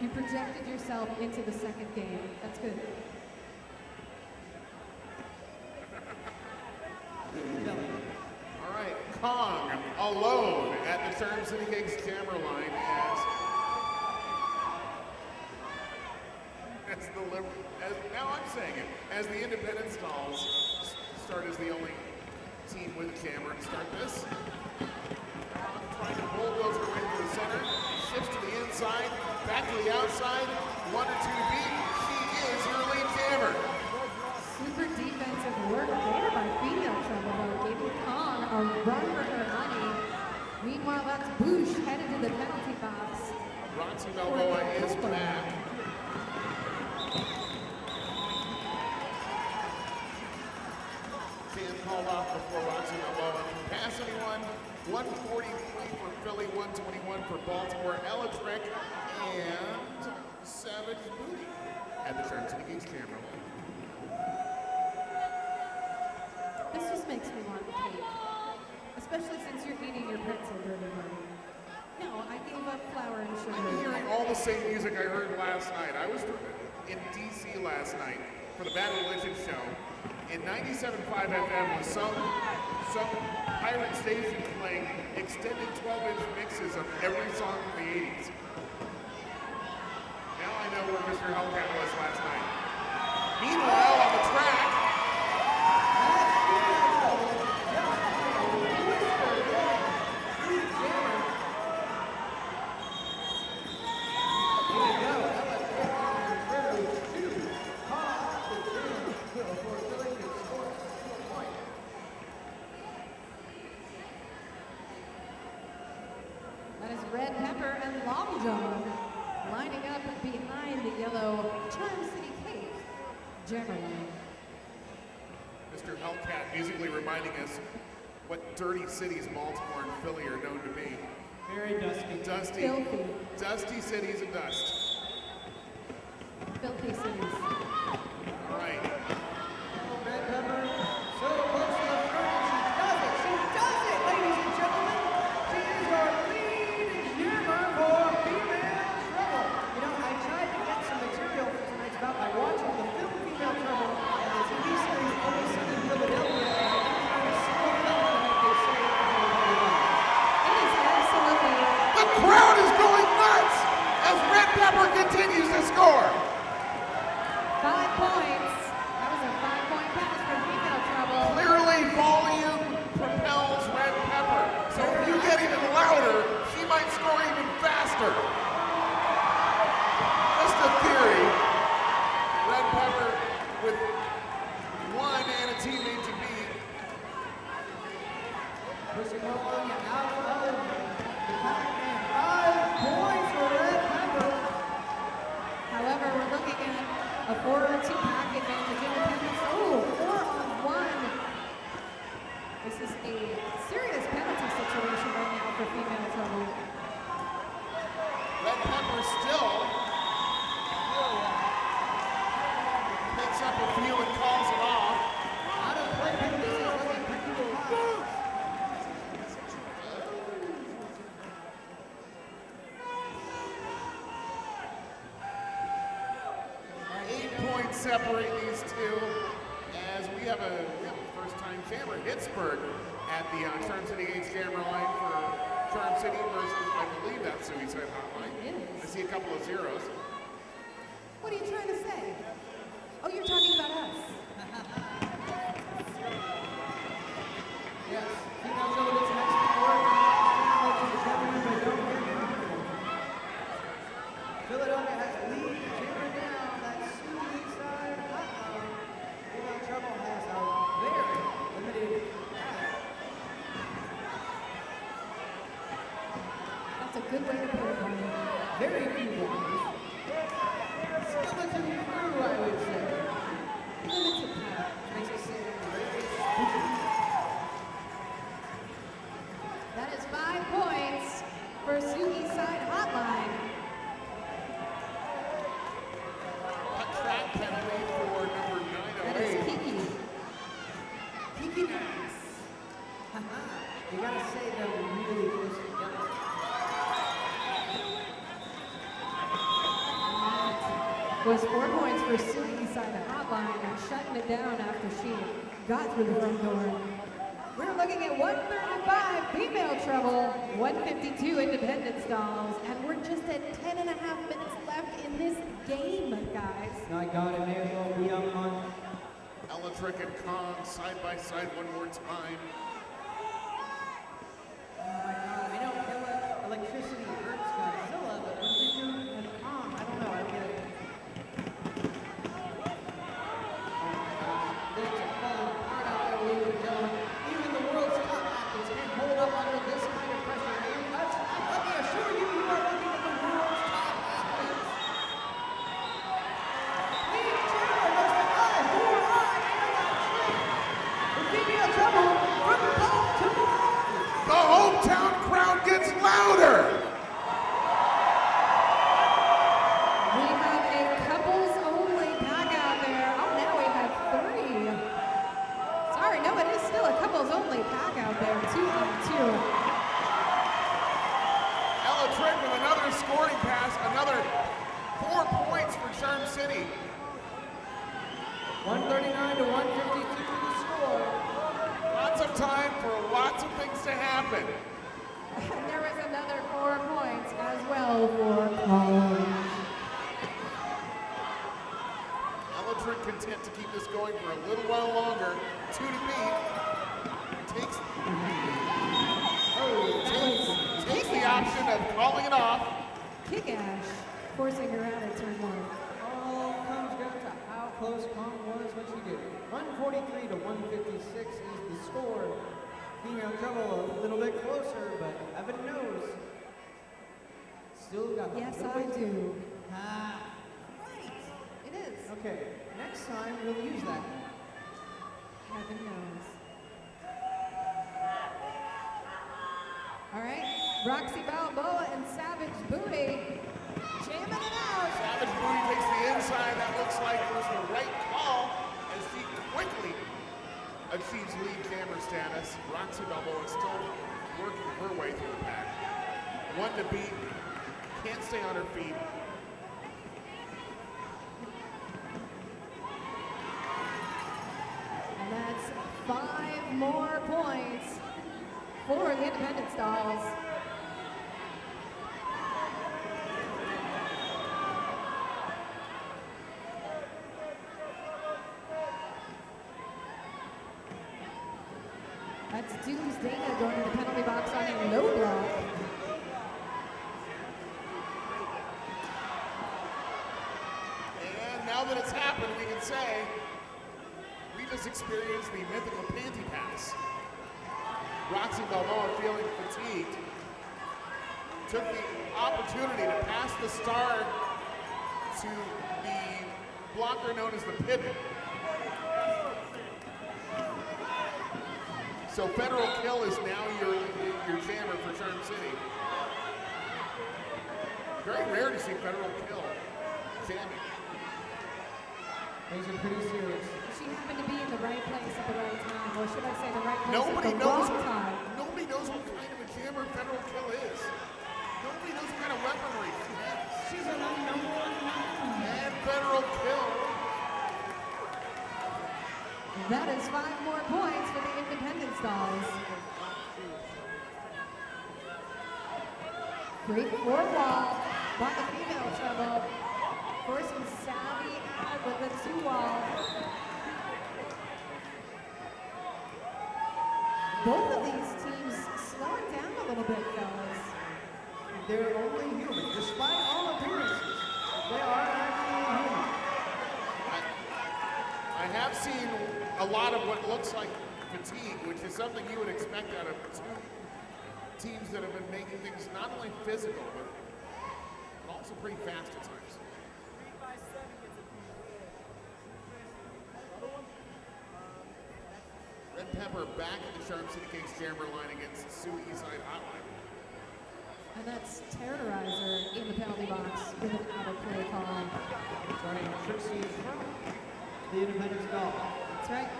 You projected yourself into the second game. That's good. All right, Kong alone at the Charm City Kings jammer line now I'm saying it, as the independent stalls start as the only team with a jammer to start this. Kong trying to bulldoze her way to the center, shifts to the inside, back to the outside, 1 or 2 beat. She is your lead jammer. Super defensive work there by Female Trouble, though, giving Kong a run for her money. Meanwhile, that's Boosh headed to the penalty box. Roxy Balboa is back. Being called off before Roxy Balboa can pass anyone. 143 for Philly, 121 for Baltimore. Electric and Savage Booty at the Charm City Kings camera. This just makes me want cake. Especially since you're eating your pretzel, Dirty Money. No, I gave up flour and I'm sugar. hearing all the same music I heard last night. I was in DC last night for the Bad Religion show. In 97.5 FM was some pirate station playing extended 12-inch mixes of every song from the 80s. Now I know where Mr. Hellcat was last night. Meanwhile, on the track, That is Red Pepper and Long John lining up behind the yellow Charm City Cake jammer line. Mr. Hellcat musically reminding us what dirty cities Baltimore and Philly are known to be. Very dusty. Dusty. Filthy. Dusty cities of dust. Filthy cities. All right. Red Pepper, so close to the front, and she does it! She does crowd is going nuts as Red Pepper continues to score. 5 points. That was a 5-point pass for female trouble. Clearly, volume propels Red Pepper. So if you get even louder, she might score even faster. Just a theory. Red Pepper with one and a teammate to beat. Pushing along out of the pack and 5 points for Red Pepper. However, we're looking at a 4-on-2 pack advantage independence. Oh, 4-on-1. This is a serious penalty situation right now for female trouble. Red Pepper still picks up a few and calls it off. Out of play penalty. This is like a technical loss. Separate these two as we have a first-time jammer, Pittsburgh, at the Charm City Gates jammer line for Charm City versus, I believe that's Suicide Hotline. It is. I see a couple of zeros. What are you trying to say? Oh, you're talking about us. Yes, female trouble gets an extra work. Philadelphia has the lead, jammer down. That's Suicide Hotline. Female trouble has a very limited pack. That's a good way to put it, Brian. Very few blockers. Skeleton crew, I would say. Limited pack. Makes it seem very spooky. That is 5 points for Suicide Hotline. A track penalty for number That is 908. Kiki. Kiki Max. Haha. You gotta say they're really close together. Was 4 points for Suicide Hotline and shutting it down after she got through the front door. We're looking at 135 female trouble, 152 independent stalls, and we're just at 10.5 minutes left in this game, guys. My God, it may as well be up on. Elatric and Kong side by side one more time. Oh my God, I know electricity hurts Godzilla, but what did you do with Kong? I don't know, I don't get it. Oh my gosh, things are falling apart out there, ladies and gentlemen. Even the world's top athletes can't hold up under this kind of pressure. Because let me assure you, you are looking at the world's top athletes. Lead Chandler goes to eye for eye, and that's it. The female trouble from Baltimore. The hometown crowd gets louder. We have a couples only pack out there. Oh, now we have 3. Sorry, no, it is still a couples only pack out there. 2-on-2. Elatric with another scoring pass, another 4 points for Charm City. 139 to 152 the score. Lots of time for lots of things to happen. And there was another 4 points as well for College. Elatric content to keep this going for a little while longer. 2 to beat. Takes the option of calling it off. Kick Ash forcing her out at turn 1. All comes down to how close Kong was when she did. 143 to 156 is the score. Female trouble a little bit closer, but Evan knows. Still got a Yes, little I way to do. go. Ah, right. It is. Okay, next time we'll use that. Heaven knows. All right, Roxy Balboa and Savage Booty jamming it out. Savage Booty takes the inside. That looks like it was the right call as she quickly achieves lead jammer status. Roxy Balboa is still working her way through the pack. 1 to beat. Can't stay on her feet. And that's 5 more points for the independent stalls. It's Doomsday going to the penalty box on a low block. And now that it's happened, we can say we just experienced the mythical panty pass. Roxy Balboa, feeling fatigued, took the opportunity to pass the star to the blocker known as the pivot. So Federal Kill is now your jammer for Charm City. Very rare to see Federal Kill jamming. Things are pretty serious. She happened to be in the right place at the right time, or should I say the right place Nobody at the knows. wrong time. Nobody knows what kind of a jammer Federal Kill is. Nobody knows what kind of weaponry she has. She's an unknown. And Federal Kill. That is 5 more points for the Independence Dolls. Great fourth wall by the female treble. Forcing Savvy out with the 2-wall. Both of these teams slowing down a little bit, fellas. They're only human, despite all appearances. They are actually human. I have seen a lot of what looks like fatigue, which is something you would expect out of two teams that have been making things not only physical, but also pretty fast at times. Red Pepper back at the Charm City Kings jammer line against Sioux Eastside Hotline. And that's Terrorizer in the penalty box with an out-of-play call. Starting Trixie from the Independence Doll. That's right.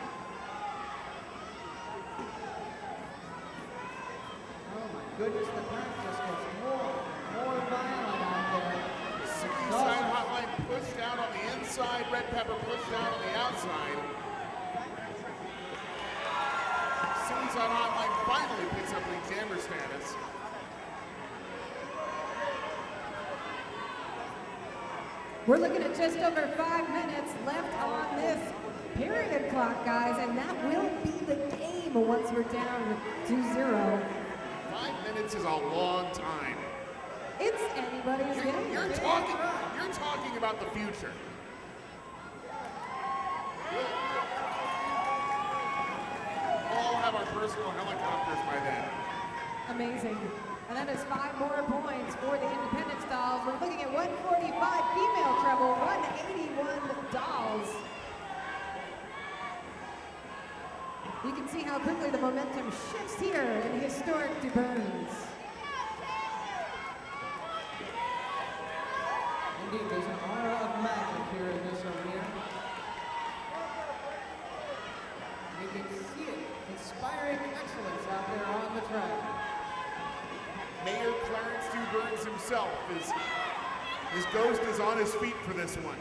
Oh my goodness, the pack just gets more violent out there. Sioux Eastside Hotline pushed out on the inside. Red Pepper pushed out on the outside. Sioux Eastside Hotline finally picks up the jammer status. We're looking at just over 5 minutes left on this period clock, guys, and that will be the game once we're down 2-0. 5 minutes is a long time. It's anybody's game. You're talking about the future. We'll all have our personal helicopters by then. Amazing. And that is 5 more points for the Independence Dolls. We're looking at 145 female treble, 181 Dolls. You can see how quickly the momentum shifts here in historic DuBurns. Indeed, there's an aura of magic here in this arena. You can see it, inspiring excellence out there on the track. Mayor Clarence DuBurns himself his ghost is on his feet for this one.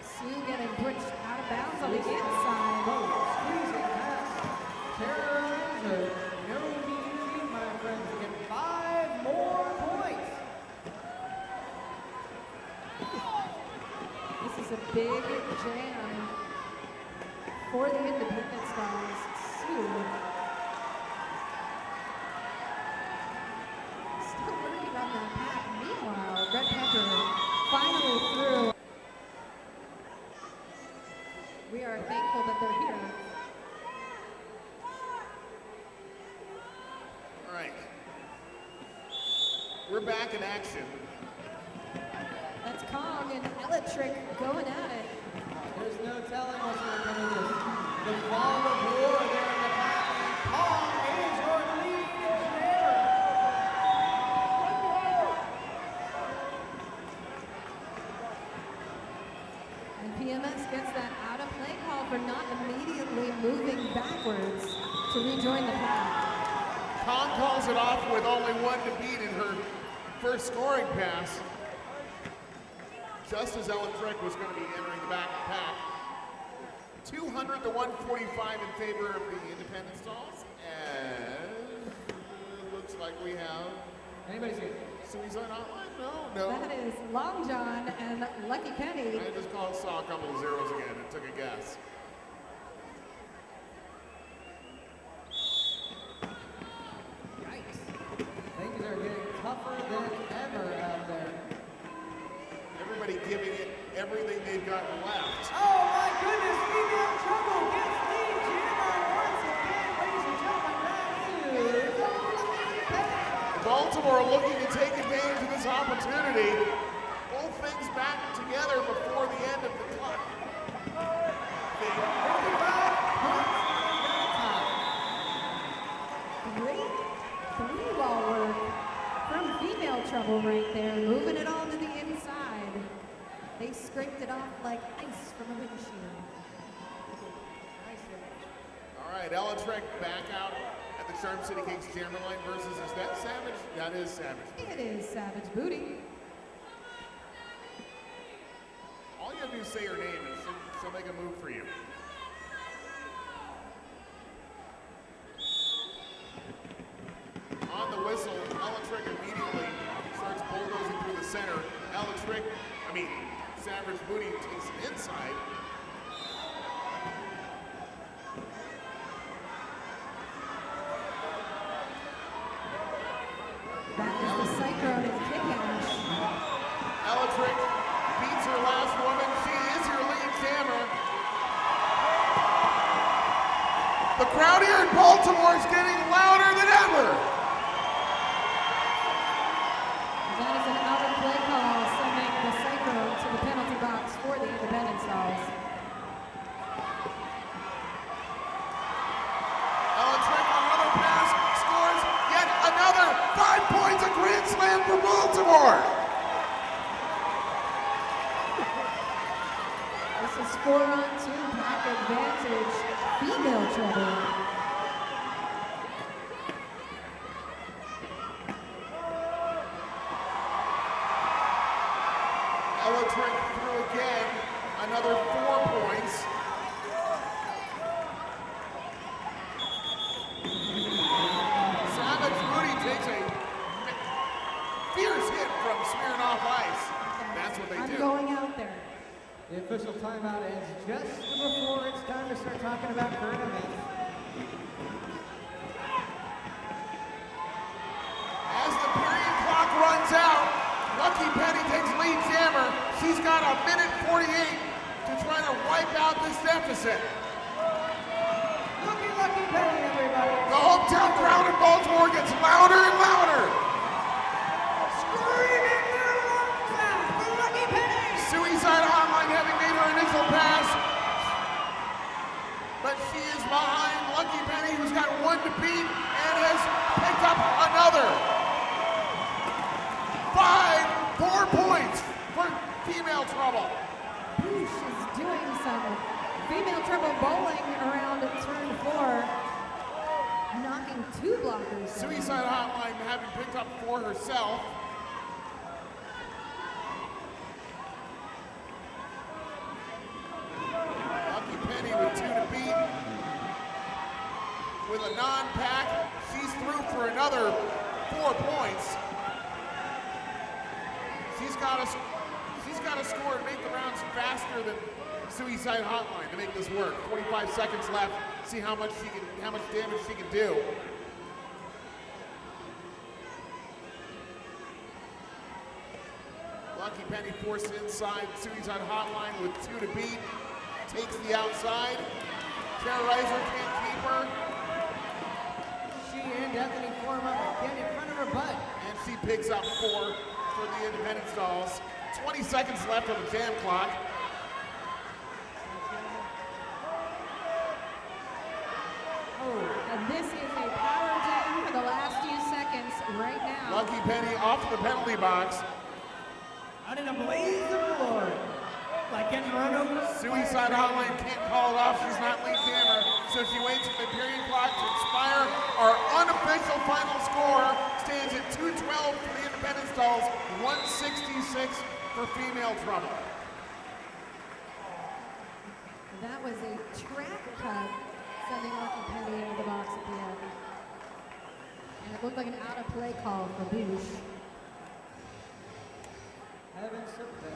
Sioux getting pushed out of bounds on the inside. Squeezing past Terrorizer. No mean feat, my friends, to get 5 more points. This is a big jam for the Independence Dolls. Sioux still working on that pack. Meanwhile, Red Pepper finally through. We are thankful that they're here. All right. We're back in action. That's Kong and Electric going at it. There's no telling what's going to come of this. The fog of war there in the pack, and Kong is your lead jammer. And PMS gets that out of play call for not immediately moving backwards to rejoin the pack. Kong calls it off with only 1 to beat in her first scoring pass. Just as Ellen Drake was going to be entering the back of the pack. 200 to 145 in favor of the Independence Dolls. And it looks like we have Anybody's here? Suicide Hotline? No. That is Long John and Lucky Penny. I just saw a couple of zeros again and took a guess. tougher than ever out there. Everybody giving it everything they've got left. Oh my goodness, female trouble gets lead jammer once again, ladies and gentlemen. That is Baltimore looking to take advantage of this opportunity. Pull things back together before the end of the clock. 55 points on the tie. Great three-ball work from female trouble right there, moving it all to the inside. They scraped it off like ice from a windshield. All right, Ella Trick back out at the Charm City Kings jammer line versus, is that Savage? That is Savage. It is Savage Booty. All you have to do is say her name and she'll make a move for you. On the whistle, Ella Trick immediately starts bulldozing through the center. Savage Booty takes it inside. That is the Cyclone and Kick Ash. Ella Trick beats her last woman. She is your lead jammer. The crowd here in Baltimore is getting louder than ever. That is an out of play call, sending the Cyclone to the penalty box for the Independence Dolls. Ella Trick on another pass scores yet another 5 points, a grand slam for Baltimore. This is 4-on-2 pack advantage. Female trouble. Ella Trick through again, another 4 points. Savage Booty takes a fierce hit from Smirnoff Ice. That's what they I'm do. going out there. The official timeout ends just before it's time to start talking about current events. As the period clock runs out, Lucky Penny takes lead jammer. She's got a minute 48 to try to wipe out this deficit. Lucky Penny, everybody. The hometown crowd in Baltimore gets louder and louder. Screaming their lungs out for Lucky Penny. Suicide Hotline having made her initial pass. But she is behind Lucky Penny, who's got 1 to beat and has picked up another. 4 points for female trouble. Boosh is doing some female trouble bowling around turn 4, knocking 2 blockers down. Suicide Hotline having picked up 4 herself. Lucky Penny with 2 to beat. With a non-pack, she's through for another 4 points. She's got to score and make the rounds faster than Suicide Hotline to make this work. 45 seconds left. See how much damage she can do. Lucky Penny forced inside. Suicide Hotline with 2 to beat. Takes the outside. Terrorizer can't keep her. She and Anthony form up again in front of her butt. And she picks up 4 for the Independence Dolls. 20 seconds left on the jam clock. Oh, and this is a power jam for the last few seconds right now. Lucky Penny off the penalty box. Out in a blaze of glory. Like getting run over. Suicide Hotline can't call it off. She's not lead jammer. So she waits for the period clock to expire. Our unofficial final score stands at 212 for the Independence Dolls, 166 for female trouble. That was a trap cut, sending Lucky Penny into the box at the end. And it looked like an out-of-play call for Boosh. Heavens forbid.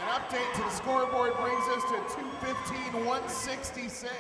An update to the scoreboard brings us to 215, 166.